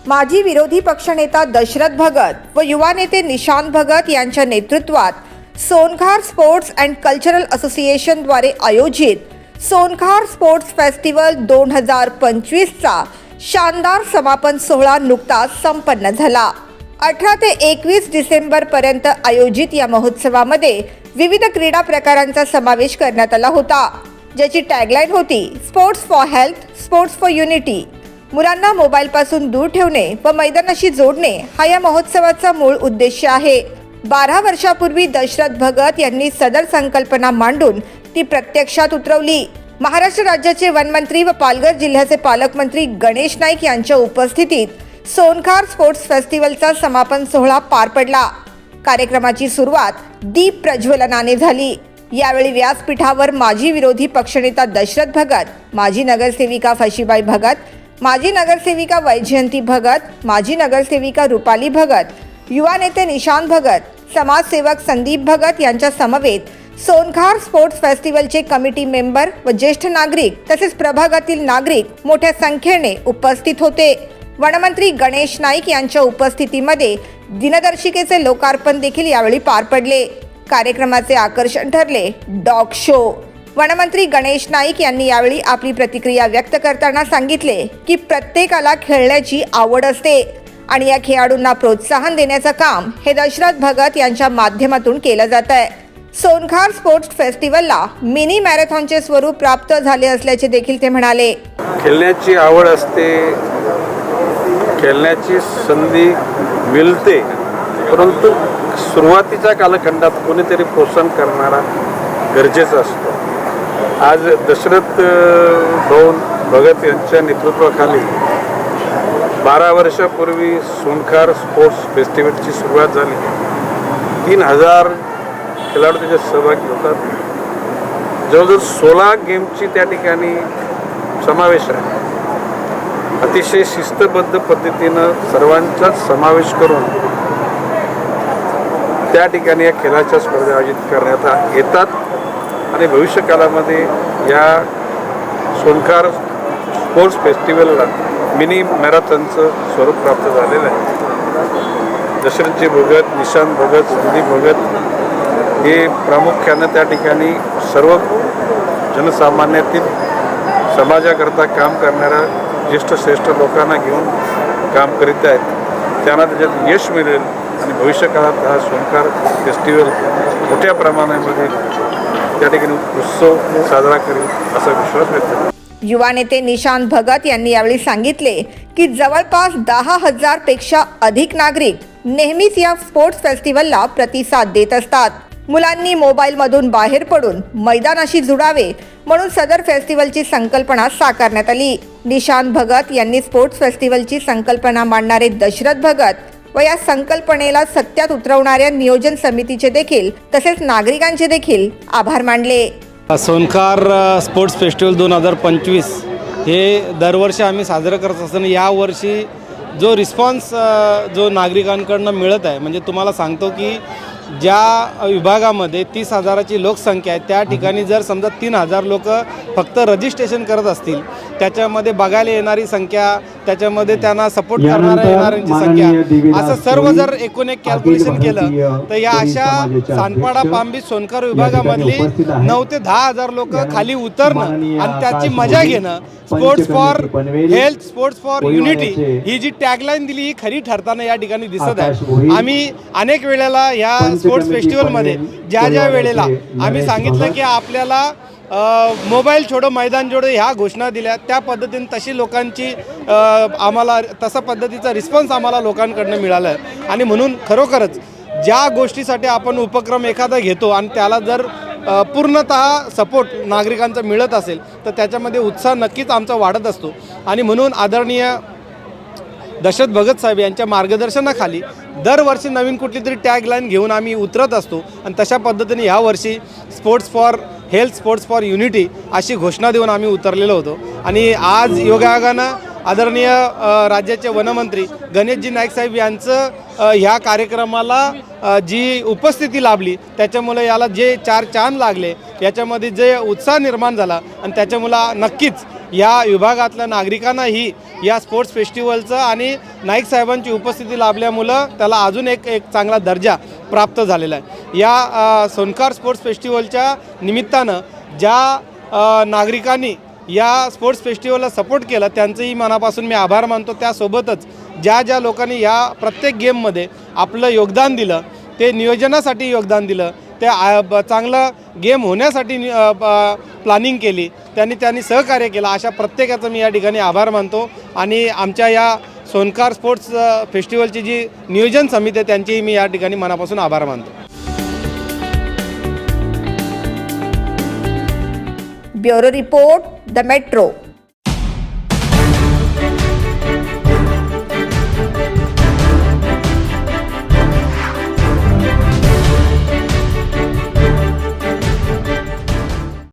माजी विरोधी पक्षनेता दशरथ भगत व युवा नेते निशांत भगत यांच्या नेतृत्वात सोनखार स्पोर्ट्स अँड कल्चरल असोसिएशनद्वारे आयोजित सोनखार स्पोर्ट्स फेस्टिवल 2025चा शानदार समापन सोहळा नुकताच संपन्न झाला। 18 ते 21 डिसेंबरपर्यंत आयोजित या महोत्सवामध्ये विविध क्रीडा प्रकारांचा समावेश करण्यात आला होता, ज्याची टॅगलाईन होती sports for health, sports for unity. मुलांना मोबाईलपासून दूर ठेवणे व मैदानाशी जोडणे हा या महोत्सवाचा मूळ उद्देश आहे। 12 वर्षापूर्वी दशरथ भगत यांनी सदर संकल्पना मांडून ती प्रत्यक्षात उतरवली। महाराष्ट्र राज्याचे वनमंत्री व पालघर जिल्ह्याचे पालकमंत्री गणेश नाईक यांच्या उपस्थितीत सोनखार स्पोर्ट्स फेस्टिवलचा समापन सोहळा पार पडला। कार्यक्रमाची सुरुवात दीप प्रज्वलनाने झाली। यावेळी व्यासपीठावर माजी विरोधी पक्षनेता दशरथ भगत, माजी नगरसेविका फशीबाई भगत, माजी नगरसेविका वैजयंती भगत, माजी नगरसेविका रुपाली भगत, युवा नेते निशांत भगत, समाजसेवक संदीप भगत यांच्या समवेत सोनखार स्पोर्ट्स फेस्टिवलचे कमिटी मेंबर व ज्येष्ठ नागरिक तसेच प्रभागातील नागरिक मोठ्या संख्येने उपस्थित होते। वनमंत्री गणेश नाईक यांच्या उपस्थितीमध्ये दिनदर्शिकेचे लोकार्पण देखील यावेळी पार पडले। कार्यक्रमाचे आकर्षण ठरले डॉग शो। वनमंत्री गणेश नाईक यांनी यावेळी आपली प्रतिक्रिया व्यक्त करताना सांगितले की प्रत्येकाला खेळण्याची आवड असते आणि या खेळाडूंना प्रोत्साहन देण्याचं काम हे दशरथ भगत यांच्या माध्यमातून केलं जात आहे। सोनखार स्पोर्ट्स फेस्टिवलला मिनी मॅरेथॉनचे स्वरूप प्राप्त झाले असल्याचे देखील ते म्हणाले। खेळण्याची आवड असते, खेळण्याची संधी मिळते, परंतु सुरुवातीच्या कालखंडात कोणीतरी प्रोत्साहन करणारा गरजेचा असतो। आज दशरथ भाऊ भगत यांच्या नेतृत्वाखाली 12 वर्षापूर्वी सोनखार स्पोर्ट्स फेस्टिवलची सुरुवात झाली। 3000 खेळाडू त्याच्यात सहभागी होतात। जवळजवळ 16 गेमची त्या ठिकाणी समावेश आहे। अतिशय शिस्तबद्ध पद्धतीनं सर्वांचाच समावेश करून त्या ठिकाणी या खेळाच्या स्पर्धा आयोजित करण्यात येतात आणि भविष्यकालामध्ये या सोनखार स्पोर्ट्स फेस्टिवलला मिनी मॅरेथॉनचं स्वरूप प्राप्त झालेलं आहे। दशरथजी भगत, निशांत भगत, संदीप भगत हे प्रामुख्यानं त्या ठिकाणी सर्व जनसामान्यातील समाजाकरता काम करणाऱ्या ज्येष्ठ श्रेष्ठ लोकांना घेऊन काम करीत आहेत। त्यांना त्याच्यात यश मिळेल आणि भविष्यकाळात हा सोनखार फेस्टिवल मोठ्या प्रमाणामध्ये त्या ठिकाणी उत्सव साजरा करेल असा विश्वास व्यक्त करतो। युवा नेते निशांत भगत यांनी यावेळी सांगितले की जवळपास 10,000 पेक्षा अधिक नागरिक नेहमीच या स्पोर्ट्स फेस्टिवलला प्रतिसाद देत असतात। मुलांनी मोबाईलमधून बाहेर पडून मैदानाशी जुडावे म्हणून सदर फेस्टिवलची संकल्पना साकारण्यात आली। निशांत भगत यांनी स्पोर्ट्स फेस्टिवलची संकल्पना मांडणारे दशरथ भगत व या संकल्पनेला सत्यात उतरवणाऱ्या नियोजन समितीचे देखील तसेच नागरिकांचे देखील आभार मानले। सोनखार स्पोर्ट्स फेस्टिवल 2025 हे दरवर्षी आम्ही साजरं करत असताना यावर्षी जो रिस्पॉन्स जो नागरिकांकडून मिळत आहे, म्हणजे तुम्हाला सांगतो की ज्या विभागामध्ये 30,000ची लोकसंख्या आहे त्या ठिकाणी जर समजा 3,000 लोक फक्त रजिस्ट्रेशन करत असतील, त्याच्यामध्ये बघायला येणारी संख्या, त्याच्यामध्ये त्यांना सपोर्ट करणाऱ्या येणाऱ्यांची संख्या, असं सर्व जर एकूण एक कॅल्क्युलेशन केलं तर या अशा सानपाडा, पांबी, सोनखार विभागामधली 9 ते 10,000 लोक खाली उतरणं आणि त्याची मजा घेणं, sports for health, sports for unity ही जी टॅगलाईन दिली ही खरी ठरताना या ठिकाणी दिसत आहे। आम्ही अनेक वेळेला या स्पोर्ट्स फेस्टिवलमध्ये ज्या वेळेला आम्ही सांगितलं की आपल्याला मोबाईल छोडो मैदान जोडो ह्या घोषणा दिल्या, त्या पद्धतीने तशी लोकांची आम्हाला तसा पद्धतीचा रिस्पॉन्स आम्हाला लोकांकडनं मिळाला आहे। आणि म्हणून खरोखरच ज्या गोष्टीसाठी आपण उपक्रम एखादा घेतो आणि त्याला जर पूर्णतः सपोर्ट नागरिकांचा मिळत असेल तर त्याच्यामध्ये उत्साह नक्कीच आमचा वाढत असतो। आणि म्हणून आदरणीय दशरथ भगत साहेब यांच्या मार्गदर्शनाखाली दरवर्षी नवीन कुठली तरी टॅगलाईन घेऊन आम्ही उतरत असतो आणि तशा पद्धतीने ह्यावर्षी sports for health, sports for unity अशी घोषणा देऊन आम्ही उतरलेलो होतो। आणि आज योगायोगानं आदरणीय राज्याचे वनमंत्री गणेशजी नाईक साहेब यांचं ह्या कार्यक्रमाला जी उपस्थिती लाभली त्याच्यामुळे याला जे 4 चांद लागले, याच्यामध्ये जे उत्साह निर्माण झाला आणि त्याच्यामुळे नक्कीच या विभागातल्या नागरिकांनाही या स्पोर्ट्स फेस्टिवलचं आणि नाईक साहेबांची उपस्थिती लाभल्यामुळं त्याला अजून एक चांगला दर्जा प्राप्त झालेला आहे. या सोनखार स्पोर्ट्स फेस्टिवलच्या निमित्तानं ज्या नागरिकांनी या स्पोर्ट्स फेस्टिवलला सपोर्ट केलं त्यांचंही मनापासून मी आभार मानतो. त्यासोबतच ज्या लोकांनी या प्रत्येक गेममध्ये आपलं योगदान दिलं, ते नियोजनासाठी योगदान दिलं, ते चांगलं गेम होण्यासाठी प्लॅनिंग केली, त्यांनी सहकार्य केलं, अशा प्रत्येकाचं मी या ठिकाणी आभार मानतो. आणि आमच्या या सोनखार स्पोर्ट्स फेस्टिवलची जी नियोजन समिती आहे त्यांचेही मी या ठिकाणी मनापासून आभार मानतो. Bureau report the metro.